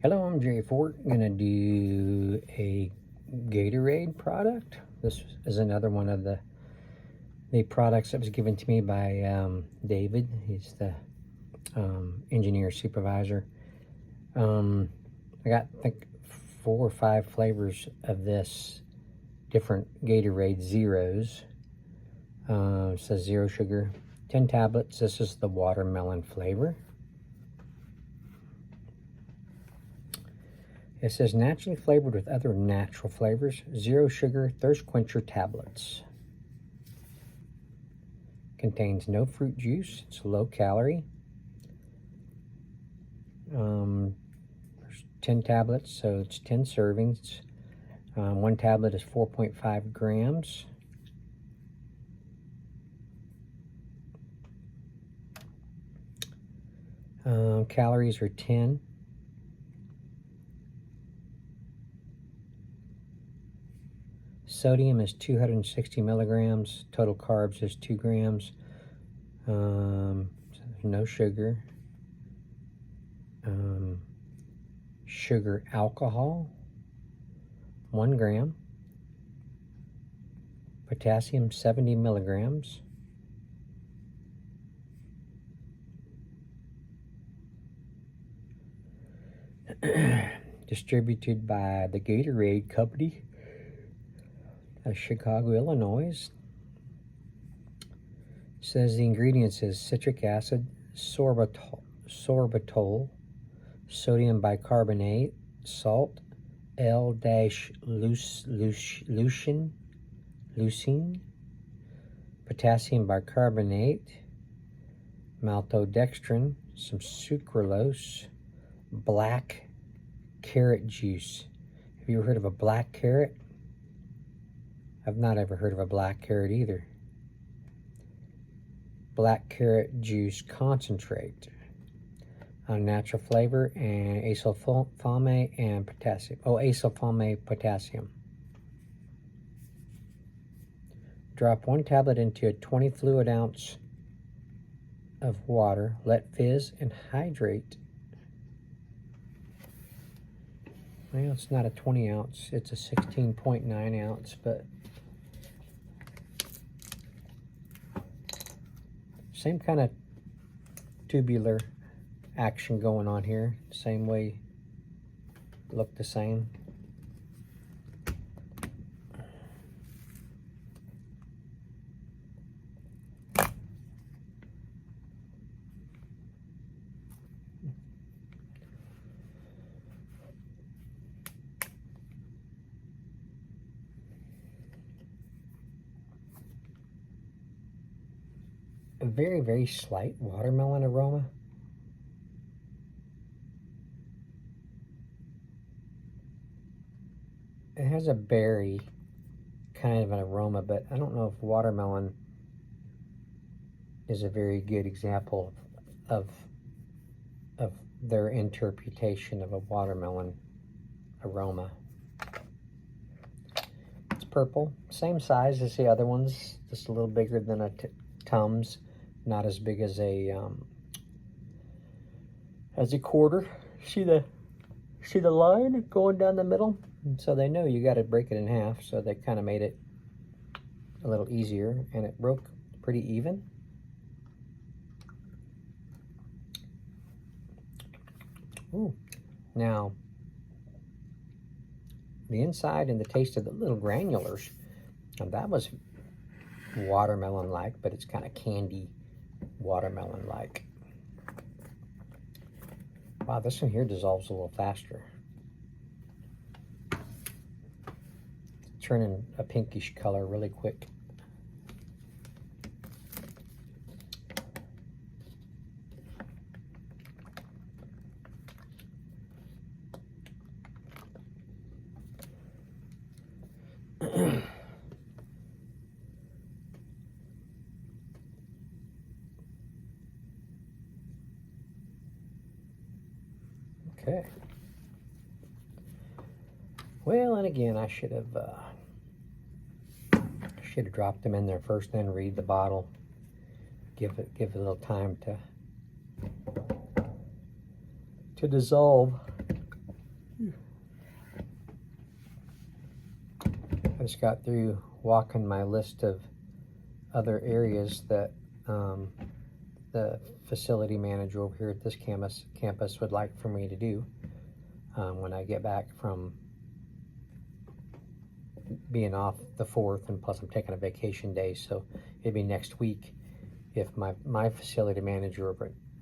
Hello, I'm Jay Fort. I'm gonna do a Gatorade product. This is another one of the products that was given to me by David. He's the engineer supervisor. I got, I think, 4 or 5 flavors of this, different Gatorade Zeros. It says 0 sugar, 10 tablets. This is the watermelon flavor. It says naturally flavored with other natural flavors, 0 sugar, thirst quencher tablets. Contains no fruit juice, it's low calorie. There's 10 tablets, so it's 10 servings. 1 tablet is 4.5 grams. Calories are 10. Sodium is 260 milligrams. Total carbs is 2 grams. So there's no sugar. Sugar alcohol, 1 gram. Potassium, 70 milligrams. Distributed by the Gatorade Company of Chicago, Illinois. It says the ingredients is citric acid, sorbitol, sodium bicarbonate, salt, L-leucine, potassium bicarbonate, maltodextrin, some sucralose, black carrot juice. Have you ever heard of a black carrot? I've not ever heard of a black carrot either. Black carrot juice concentrate. Natural flavor, and acesulfame and potassium. Oh, acesulfame potassium. Drop 1 tablet into a 20 fluid ounce of water. Let fizz and hydrate. Well, it's not a 20 ounce, it's a 16.9 ounce, but same kind of tubular action going on here. Same way, look the same. A very, very slight watermelon aroma. It has a berry kind of an aroma, but I don't know if watermelon is a very good example of their interpretation of a watermelon aroma. It's purple, same size as the other ones, just a little bigger than a Tums, not as big as a quarter. See the line going down the middle? And so they know you got to break it in half, so they kind of made it a little easier, and it broke pretty even. Ooh. Now, the inside and the taste of the little granulars, and that was watermelon-like, but it's kind of candy watermelon-like. Wow, this one here dissolves a little faster. It's turning a pinkish color really quick. Okay. Well, and again, I should have dropped them in there first, then read the bottle. Give it a little time to dissolve. I just got through walking my list of other areas that the facility manager over here at this campus would like for me to do when I get back from being off the 4th, and plus I'm taking a vacation day, so it'd be next week. If my facility manager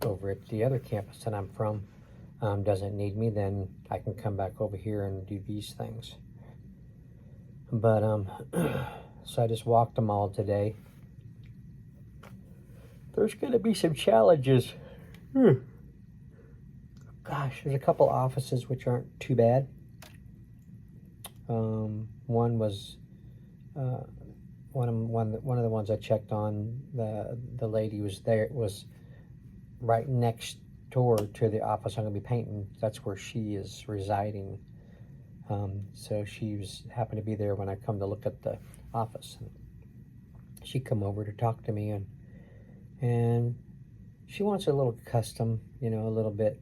over at the other campus that I'm from doesn't need me, then I can come back over here and do these things. But so I just walked them all today. There's going to be some challenges. Gosh, there's a couple offices which aren't too bad. One was one of the ones I checked on. The lady was there. It was right next door to the office I'm going to be painting. That's where she is residing. So she happened to be there when I come to look at the office. She come over to talk to me, and she wants a little custom, you know, a little bit.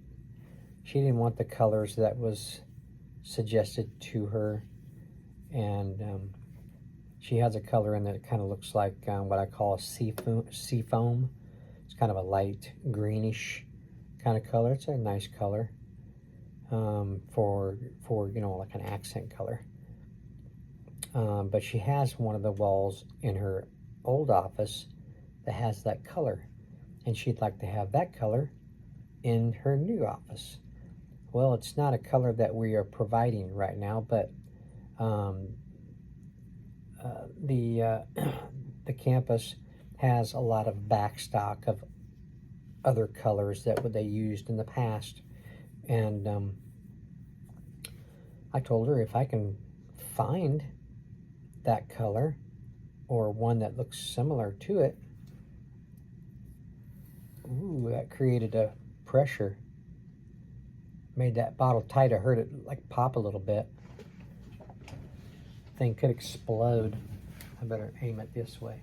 She didn't want the colors that was suggested to her, and she has a color in that kind of looks like what I call a sea foam. It's kind of a light greenish kind of color. It's a nice color for you know, like an accent color. But she has one of the walls in her old office that has that color, and she'd like to have that color in her new office. Well, it's not a color that we are providing right now, but the campus has a lot of backstock of other colors that they used in the past, and I told her if I can find that color or one that looks similar to it. Ooh, that created a pressure. Made that bottle tight. I heard it like pop a little bit. Thing could explode. I better aim it this way.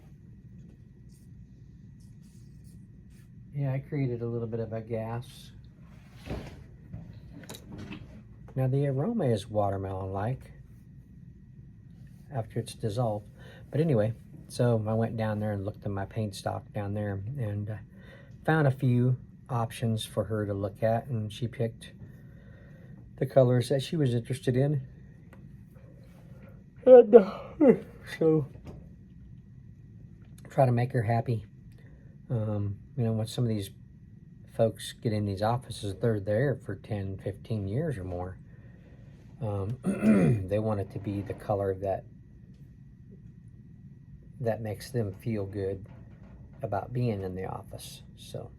Yeah, I created a little bit of a gas. Now the aroma is watermelon-like after it's dissolved. But anyway, so I went down there and looked at my paint stock down there, and found a few options for her to look at, and she picked the colors that she was interested in. And so try to make her happy. You know, when some of these folks get in these offices, they're there for 10, 15 years or more. They want it to be the color that makes them feel good about being in the office. So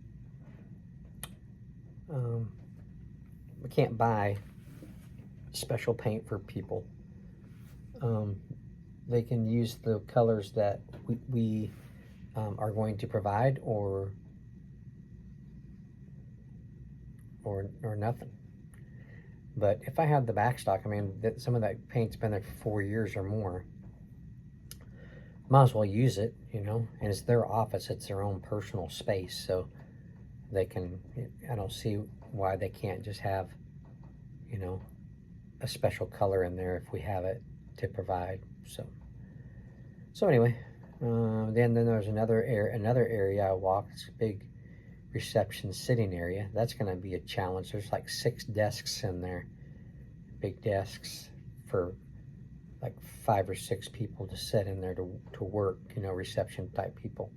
we can't buy special paint for people. They can use the colors that we are going to provide, or nothing. But if I have the backstock, I mean, some of that paint's been there for 4 years or more. Might as well use it, you know. And it's their office; it's their own personal space, so they can. I don't see why they can't just have, you know, a special color in there if we have it to provide. So anyway, then there's another area I walked. It's a big reception sitting area. That's going to be a challenge. There's like 6 desks in there, big desks for like 5 or 6 people to sit in there to work, you know, reception type people.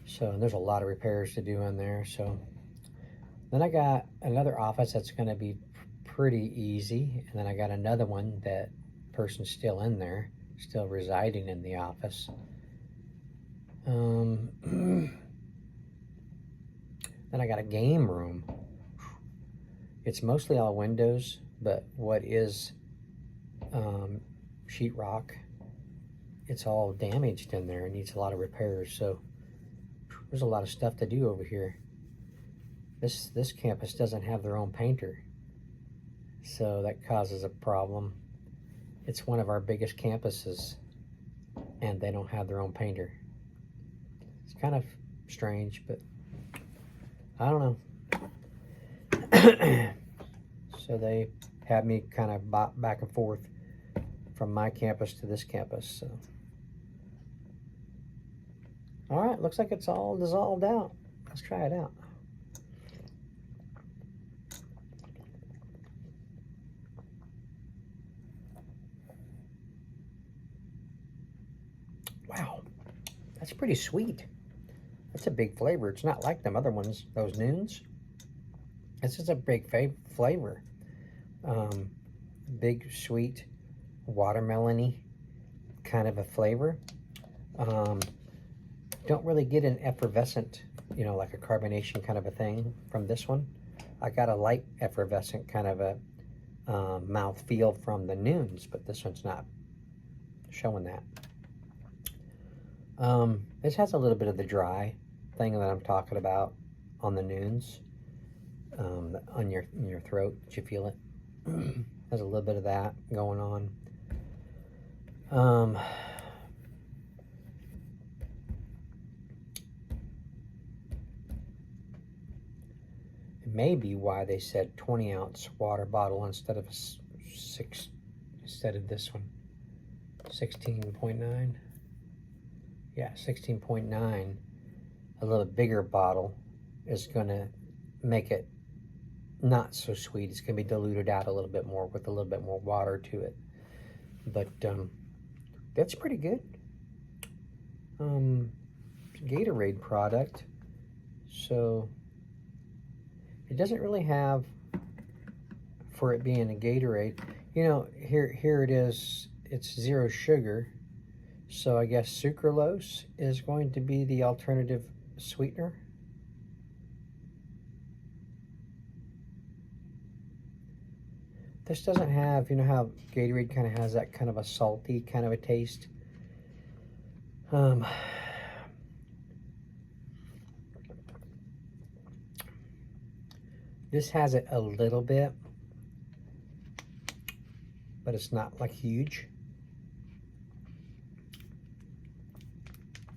So, and there's a lot of repairs to do in there. So then I got another office that's going to be pretty easy, and then I got another one that person's still in there, still residing in the office. Then I got a game room. It's mostly all windows, but what is sheetrock, it's all damaged in there and needs a lot of repairs. So there's a lot of stuff to do over here. This campus doesn't have their own painter, so that causes a problem. It's one of our biggest campuses, and they don't have their own painter. It's kind of strange, but I don't know. So they had me kind of back and forth from my campus to this campus. So, all right, looks like it's all dissolved out. Let's try it out. Wow, that's pretty sweet. That's a big flavor. It's not like them other ones, those Noons. This is a big flavor. Big, sweet, watermelon-y kind of a flavor. Don't really get an effervescent, you know, like a carbonation kind of a thing from this one. I got a light effervescent kind of a mouth feel from the Noons, but this one's not showing that. This has a little bit of the dry thing that I'm talking about on the Noons, on your throat. Did you feel it? Has a little bit of that going on. It may be why they said 20-ounce water bottle instead of this one. 16.9. Yeah, 16.9. A little bigger bottle is going to make it not so sweet. It's going to be diluted out a little bit more with a little bit more water to it. But that's pretty good. Gatorade product. So it doesn't really have, for it being a Gatorade, you know, here it is. It's 0 sugar. So I guess sucralose is going to be the alternative sweetener. This doesn't have, you know how Gatorade kind of has that kind of a salty kind of a taste. This has it a little bit, but it's not like huge.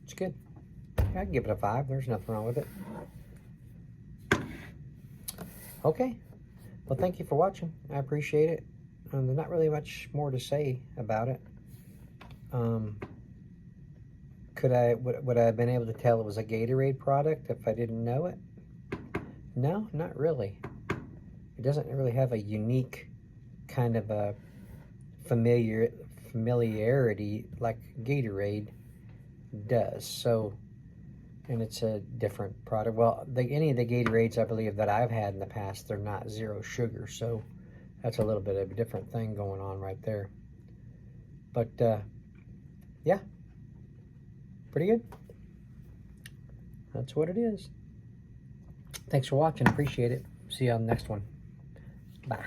It's good. I can give it a 5. There's nothing wrong with it. Okay. Well, thank you for watching. I appreciate it. There's not really much more to say about it. Would I have been able to tell it was a Gatorade product if I didn't know it? No, not really. It doesn't really have a unique kind of a familiarity like Gatorade does. So, and it's a different product. Well, any of the Gatorades I believe that I've had in the past, they're not 0 sugar. So that's a little bit of a different thing going on right there. But yeah, pretty good. That's what it is. Thanks for watching. Appreciate it. See you on the next one. Bye.